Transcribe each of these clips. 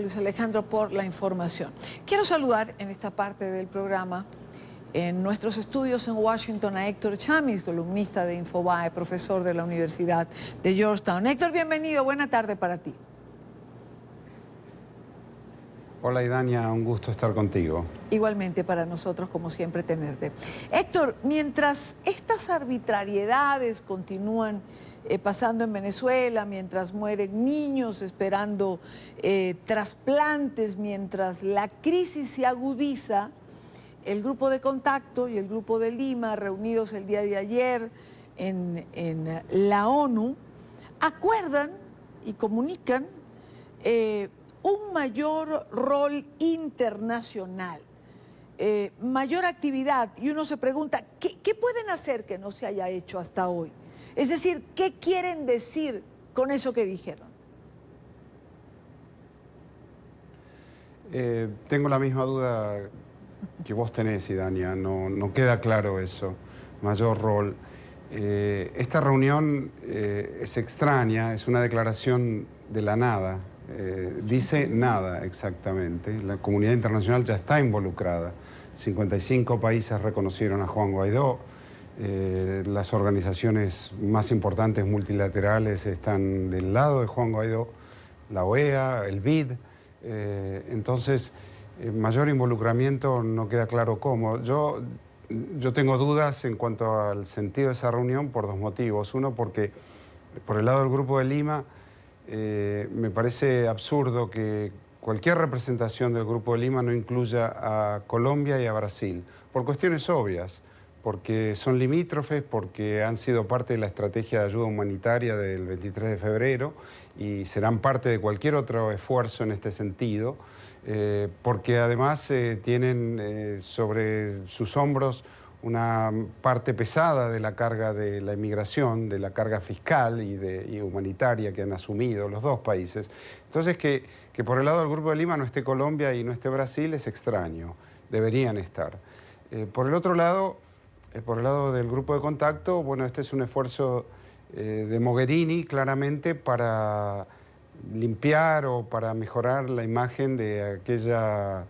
Luis Alejandro, por la información. Quiero saludar en esta parte del programa, en nuestros estudios en Washington, a Héctor Chamis, columnista de Infobae, profesor de la Universidad de Georgetown. Héctor, bienvenido, buena tarde para ti. Hola, Idania, un gusto estar contigo. Igualmente para nosotros, como siempre, tenerte. Héctor, mientras estas arbitrariedades continúan pasando en Venezuela, mientras mueren niños esperando trasplantes, mientras la crisis se agudiza, el grupo de contacto y el grupo de Lima, reunidos el día de ayer en la ONU, acuerdan y comunican un mayor rol internacional, mayor actividad, y uno se pregunta, ¿qué pueden hacer que no se haya hecho hasta hoy? Es decir, ¿qué quieren decir con eso que dijeron? Tengo la misma duda que vos tenés, Idania, no queda claro eso, mayor rol. Esta reunión es extraña, es una declaración de la nada. Dice nada exactamente. La comunidad internacional ya está involucrada. 55 países reconocieron a Juan Guaidó. Las organizaciones más importantes multilaterales están del lado de Juan Guaidó, la OEA, el BID. Entonces, mayor involucramiento no queda claro cómo. Yo tengo dudas en cuanto al sentido de esa reunión por dos motivos. Uno, porque por el lado del Grupo de Lima, me parece absurdo que cualquier representación del Grupo de Lima no incluya a Colombia y a Brasil, por cuestiones obvias, porque son limítrofes, porque han sido parte de la estrategia de ayuda humanitaria del 23 de febrero y serán parte de cualquier otro esfuerzo en este sentido, porque además tienen sobre sus hombros una parte pesada de la carga de la inmigración, de la carga fiscal y humanitaria que han asumido los dos países. Entonces, que por el lado del Grupo de Lima no esté Colombia y no esté Brasil es extraño, deberían estar. Por el otro lado, por el lado del Grupo de Contacto, bueno, este es un esfuerzo de Mogherini, claramente, para limpiar o para mejorar la imagen de aquella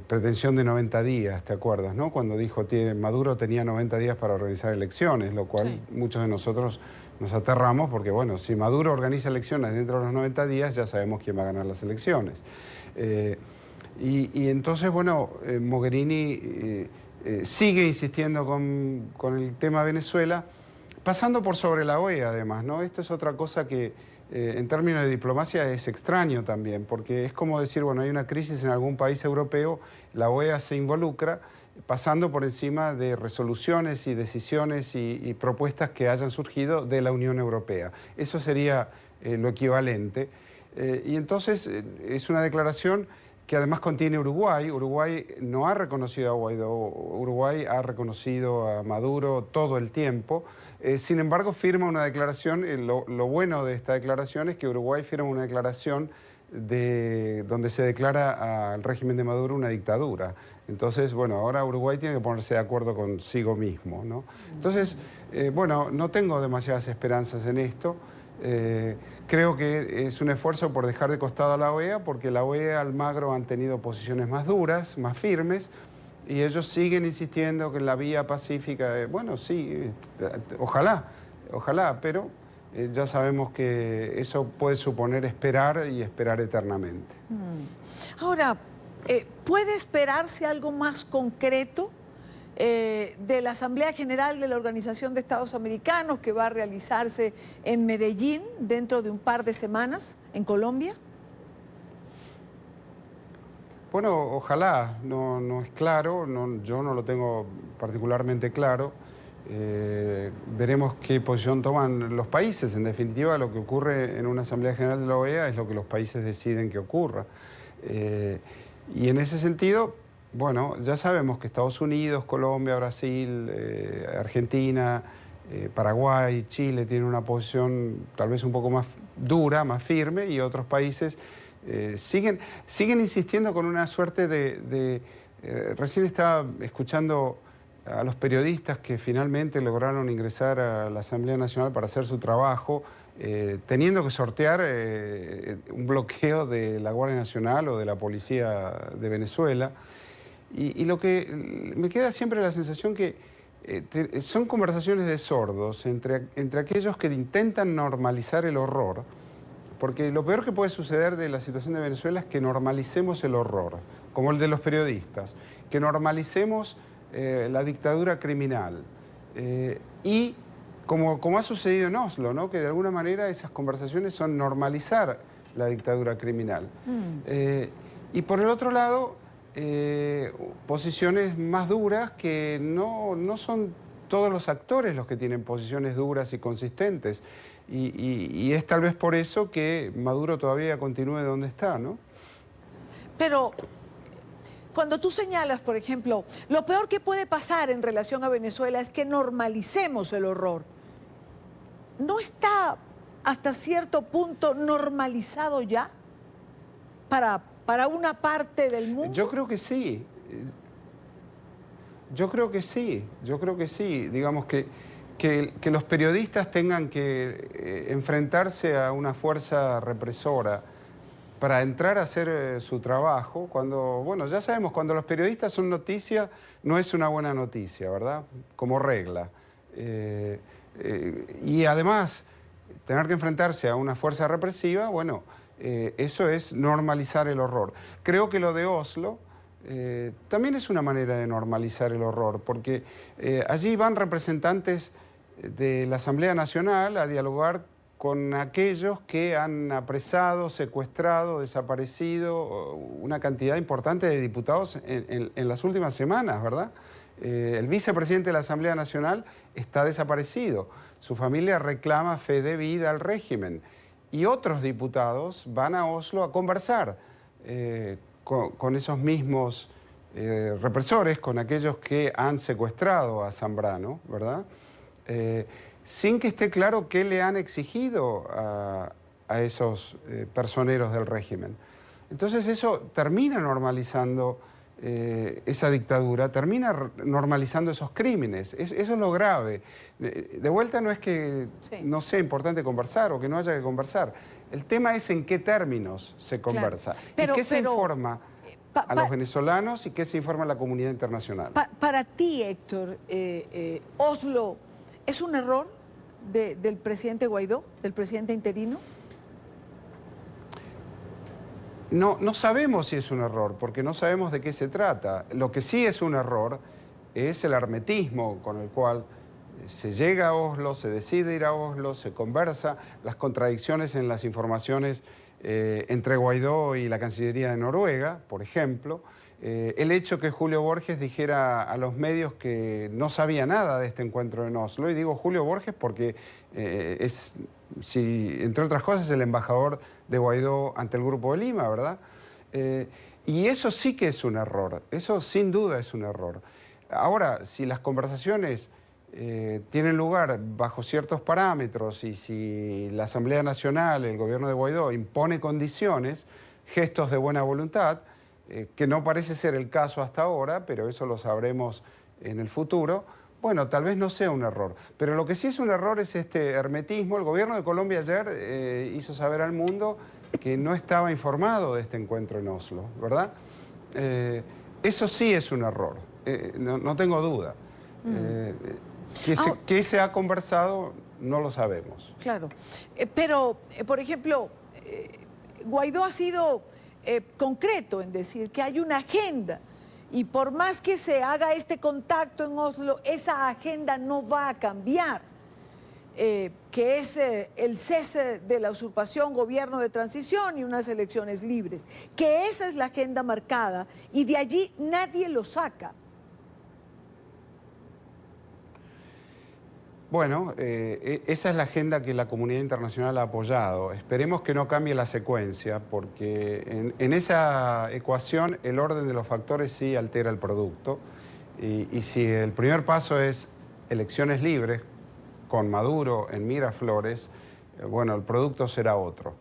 pretensión de 90 días, ¿te acuerdas, no? Cuando dijo Maduro tenía 90 días para organizar elecciones, lo cual sí, muchos de nosotros nos aterramos porque, bueno, si Maduro organiza elecciones dentro de los 90 días, ya sabemos quién va a ganar las elecciones. Y entonces, bueno, Mogherini sigue insistiendo con el tema Venezuela, pasando por sobre la OEA, además, ¿no? Esto es otra cosa que en términos de diplomacia es extraño también, porque es como decir, bueno, hay una crisis en algún país europeo, la OEA se involucra, pasando por encima de resoluciones y decisiones y propuestas que hayan surgido de la Unión Europea. Eso sería lo equivalente. Y entonces es una declaración que además contiene Uruguay. Uruguay no ha reconocido a Guaidó, Uruguay ha reconocido a Maduro todo el tiempo. Sin embargo, firma una declaración, lo bueno de esta declaración es que Uruguay firma una declaración donde se declara al régimen de Maduro una dictadura. Entonces, bueno, ahora Uruguay tiene que ponerse de acuerdo consigo mismo, ¿no? Entonces, bueno, no tengo demasiadas esperanzas en esto. Creo que es un esfuerzo por dejar de costado a la OEA, porque la OEA, Almagro han tenido posiciones más duras, más firmes, y ellos siguen insistiendo que en la vía pacífica, bueno, sí, ojalá, pero ya sabemos que eso puede suponer esperar y esperar eternamente. Ahora, ¿puede esperarse algo más concreto de la Asamblea General de la Organización de Estados Americanos que va a realizarse en Medellín dentro de un par de semanas en Colombia? Bueno, ojalá, no es claro, yo no lo tengo particularmente claro. Veremos qué posición toman los países. En definitiva, lo que ocurre en una Asamblea General de la OEA es lo que los países deciden que ocurra. Y en ese sentido, bueno, ya sabemos que Estados Unidos, Colombia, Brasil, Argentina, Paraguay, Chile tienen una posición tal vez un poco más dura, más firme, y otros países siguen insistiendo con una suerte recién estaba escuchando a los periodistas que finalmente lograron ingresar a la Asamblea Nacional para hacer su trabajo, teniendo que sortear un bloqueo de la Guardia Nacional o de la Policía de Venezuela. Y lo que me queda siempre la sensación que son conversaciones de sordos entre aquellos que intentan normalizar el horror, porque lo peor que puede suceder de la situación de Venezuela es que normalicemos el horror, como el de los periodistas, que normalicemos la dictadura criminal. Y como ha sucedido en Oslo, ¿no? Que de alguna manera esas conversaciones son normalizar la dictadura criminal. Y por el otro lado, posiciones más duras que no son todos los actores los que tienen posiciones duras y consistentes. Y es tal vez por eso que Maduro todavía continúe donde está, ¿no? Pero cuando tú señalas, por ejemplo, lo peor que puede pasar en relación a Venezuela es que normalicemos el horror. ¿No está hasta cierto punto normalizado ya para una parte del mundo? Yo creo que sí. Yo creo que sí. Digamos que los periodistas tengan que enfrentarse a una fuerza represora para entrar a hacer su trabajo, cuando, bueno, ya sabemos, cuando los periodistas son noticia, no es una buena noticia, ¿verdad? Como regla. Y además, tener que enfrentarse a una fuerza represiva, bueno, eso es normalizar el horror. Creo que lo de Oslo también es una manera de normalizar el horror, porque allí van representantes de la Asamblea Nacional a dialogar con aquellos que han apresado, secuestrado, desaparecido una cantidad importante de diputados en las últimas semanas, ¿verdad? El vicepresidente de la Asamblea Nacional está desaparecido. Su familia reclama fe de vida al régimen. Y otros diputados van a Oslo a conversar con esos mismos represores, con aquellos que han secuestrado a Zambrano, ¿verdad? Sin que esté claro qué le han exigido a esos personeros del régimen. Entonces eso termina normalizando esa dictadura, termina normalizando esos crímenes. Eso es lo grave. De vuelta no es que no sea importante conversar o que no haya que conversar. El tema es en qué términos se conversa. Claro. ¿Y qué se informa a los venezolanos y qué se informa a la comunidad internacional? Para ti, Héctor, Oslo, ¿es un error del presidente Guaidó, del presidente interino? No sabemos si es un error, porque no sabemos de qué se trata. Lo que sí es un error es el hermetismo con el cual se llega a Oslo, se decide ir a Oslo, se conversa, las contradicciones en las informaciones entre Guaidó y la Cancillería de Noruega, por ejemplo. El hecho que Julio Borges dijera a los medios que no sabía nada de este encuentro en Oslo, y digo Julio Borges porque es, entre otras cosas, el embajador de Guaidó ante el Grupo de Lima, ¿verdad? Y eso sí que es un error, eso sin duda es un error. Ahora, si las conversaciones tienen lugar bajo ciertos parámetros y si la Asamblea Nacional, el gobierno de Guaidó, impone condiciones, gestos de buena voluntad, que no parece ser el caso hasta ahora, pero eso lo sabremos en el futuro, bueno, tal vez no sea un error. Pero lo que sí es un error es este hermetismo. El gobierno de Colombia ayer hizo saber al mundo que no estaba informado de este encuentro en Oslo, ¿verdad? Eso sí es un error, no tengo duda. ¿Qué se ha conversado? No lo sabemos. Claro, pero, por ejemplo, Guaidó ha sido concreto en decir que hay una agenda y por más que se haga este contacto en Oslo, esa agenda no va a cambiar, que es el cese de la usurpación, gobierno de transición y unas elecciones libres, que esa es la agenda marcada y de allí nadie lo saca. Bueno, esa es la agenda que la comunidad internacional ha apoyado. Esperemos que no cambie la secuencia, porque en esa ecuación el orden de los factores sí altera el producto. Y si el primer paso es elecciones libres, con Maduro en Miraflores, bueno, el producto será otro.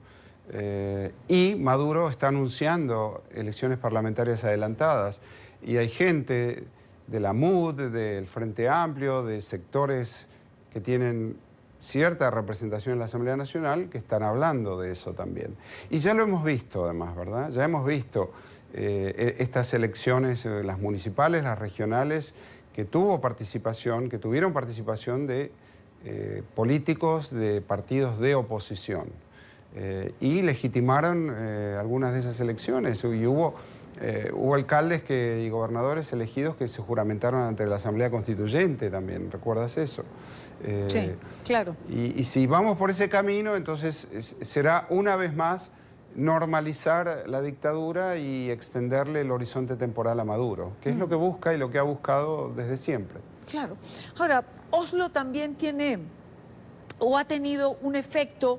Y Maduro está anunciando elecciones parlamentarias adelantadas. Y hay gente de la MUD, del Frente Amplio, de sectores que tienen cierta representación en la Asamblea Nacional que están hablando de eso también. Y ya lo hemos visto además, ¿verdad? Ya hemos visto estas elecciones, las municipales, las regionales, que tuvieron participación de políticos de partidos de oposición y legitimaron algunas de esas elecciones. Y hubo alcaldes y gobernadores elegidos que se juramentaron ante la Asamblea Constituyente también, ¿recuerdas eso? Sí, claro. Y si vamos por ese camino, entonces será una vez más normalizar la dictadura y extenderle el horizonte temporal a Maduro, que es lo que busca y lo que ha buscado desde siempre. Claro. Ahora, Oslo también tiene o ha tenido un efecto,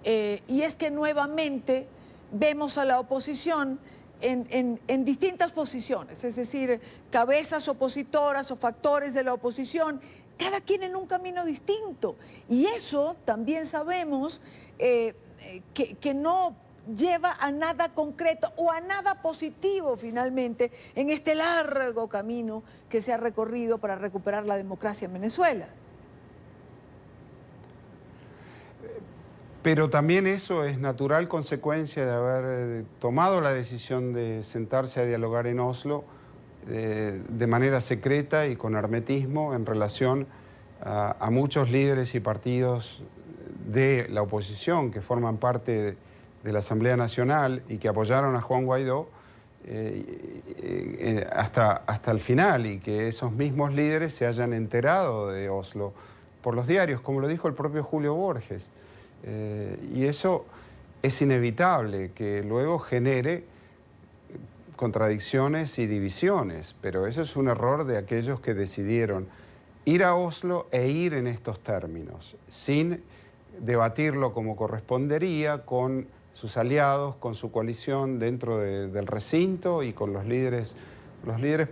y es que nuevamente vemos a la oposición en distintas posiciones, es decir, cabezas opositoras o factores de la oposición, cada quien en un camino distinto. Y eso también sabemos que no lleva a nada concreto o a nada positivo finalmente en este largo camino que se ha recorrido para recuperar la democracia en Venezuela. Pero también eso es natural consecuencia de haber tomado la decisión de sentarse a dialogar en Oslo de manera secreta y con hermetismo en relación a muchos líderes y partidos de la oposición que forman parte de la Asamblea Nacional y que apoyaron a Juan Guaidó hasta el final, y que esos mismos líderes se hayan enterado de Oslo por los diarios, como lo dijo el propio Julio Borges. Y eso es inevitable, que luego genere contradicciones y divisiones, pero eso es un error de aquellos que decidieron ir a Oslo e ir en estos términos, sin debatirlo como correspondería con sus aliados, con su coalición dentro del recinto y con los líderes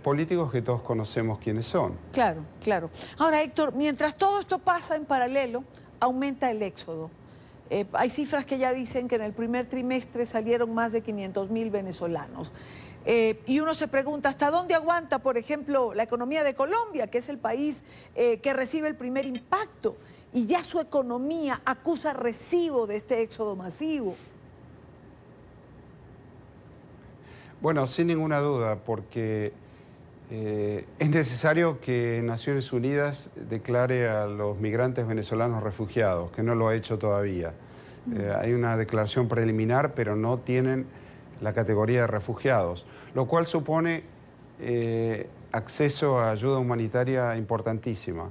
políticos que todos conocemos quiénes son. Claro, claro. Ahora, Héctor, mientras todo esto pasa en paralelo, aumenta el éxodo. Hay cifras que ya dicen que en el primer trimestre salieron más de 500.000 venezolanos. Y uno se pregunta, ¿hasta dónde aguanta, por ejemplo, la economía de Colombia, que es el país que recibe el primer impacto? Y ya su economía acusa recibo de este éxodo masivo. Bueno, sin ninguna duda, porque es necesario que Naciones Unidas declare a los migrantes venezolanos refugiados, que no lo ha hecho todavía. Hay una declaración preliminar, pero no tienen la categoría de refugiados, lo cual supone acceso a ayuda humanitaria importantísima.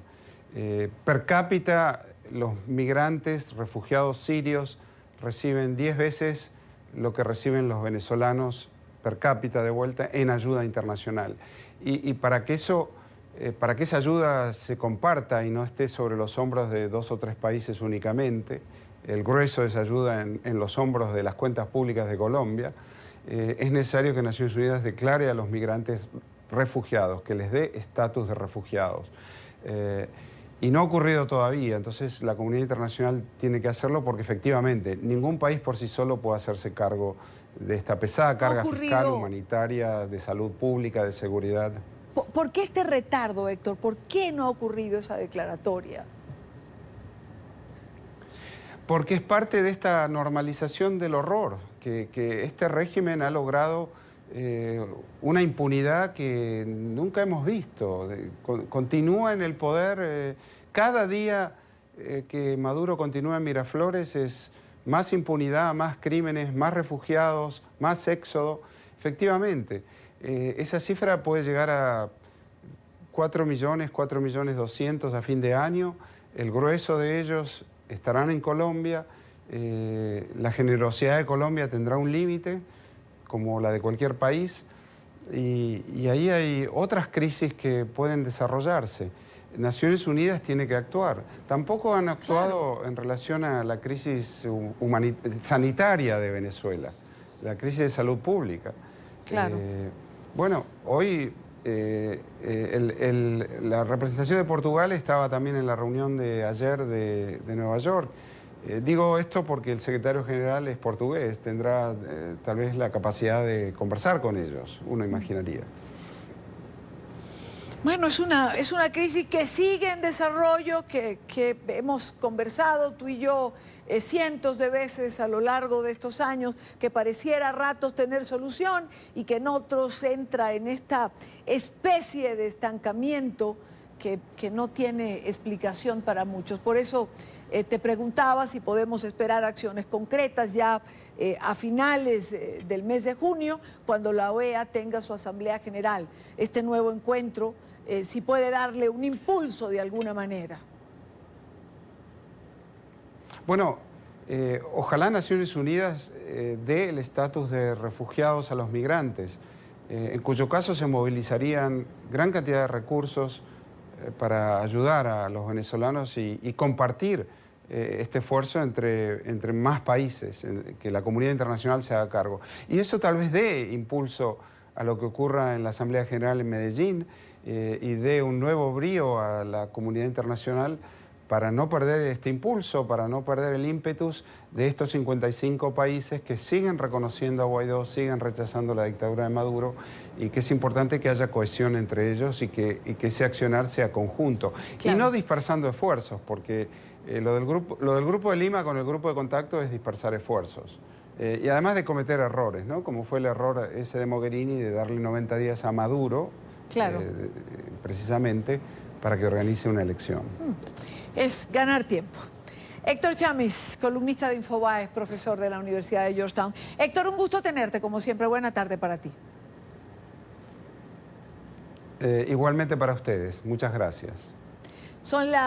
Per cápita, los migrantes, refugiados sirios, reciben 10 veces lo que reciben los venezolanos per cápita de vuelta en ayuda internacional. Y para que esa ayuda se comparta y no esté sobre los hombros de 2 o 3 países únicamente, el grueso de esa ayuda en los hombros de las cuentas públicas de Colombia, es necesario que Naciones Unidas declare a los migrantes refugiados, que les dé estatus de refugiados. Y no ha ocurrido todavía, entonces la comunidad internacional tiene que hacerlo, porque efectivamente ningún país por sí solo puede hacerse cargo de esta pesada carga fiscal, humanitaria, de salud pública, de seguridad. ¿Por qué este retardo, Héctor? ¿Por qué no ha ocurrido esa declaratoria? Porque es parte de esta normalización del horror, que este régimen ha logrado una impunidad que nunca hemos visto. Continúa en el poder. Cada día que Maduro continúa en Miraflores es más impunidad, más crímenes, más refugiados, más éxodo. Efectivamente, esa cifra puede llegar a 4 millones, 4.200.000 a fin de año. El grueso de ellos estarán en Colombia. La generosidad de Colombia tendrá un límite, como la de cualquier país, y ahí hay otras crisis que pueden desarrollarse. Naciones Unidas tiene que actuar. Tampoco han actuado en relación a la crisis sanitaria de Venezuela, la crisis de salud pública. Claro. Bueno, hoy la representación de Portugal estaba también en la reunión de ayer de Nueva York. Digo esto porque el secretario general es portugués, tendrá tal vez la capacidad de conversar con ellos, uno imaginaría. Bueno, es una crisis que sigue en desarrollo, que hemos conversado tú y yo cientos de veces a lo largo de estos años, que pareciera a ratos tener solución y que en otros entra en esta especie de estancamiento que no tiene explicación para muchos. Por eso te preguntaba si podemos esperar acciones concretas ya a finales del mes de junio, cuando la OEA tenga su Asamblea General. Este nuevo encuentro, si puede darle un impulso de alguna manera. Bueno, ojalá Naciones Unidas dé el estatus de refugiados a los migrantes, en cuyo caso se movilizarían gran cantidad de recursos para ayudar a los venezolanos y compartir este esfuerzo entre más países, que la comunidad internacional se haga cargo. Y eso tal vez dé impulso a lo que ocurra en la Asamblea General en Medellín y dé un nuevo brío a la comunidad internacional para no perder este impulso, para no perder el ímpetus de estos 55 países que siguen reconociendo a Guaidó, siguen rechazando la dictadura de Maduro, y que es importante que haya cohesión entre ellos y que ese accionar sea conjunto. Claro. Y no dispersando esfuerzos, porque lo del grupo de Lima con el grupo de contacto es dispersar esfuerzos. Y además de cometer errores, ¿no? Como fue el error ese de Mogherini de darle 90 días a Maduro, claro. Precisamente para que organice una elección. Es ganar tiempo. Héctor Chamiz, columnista de Infobae, profesor de la Universidad de Georgetown. Héctor, un gusto tenerte, como siempre. Buena tarde para ti. Igualmente para ustedes. Muchas gracias. Son las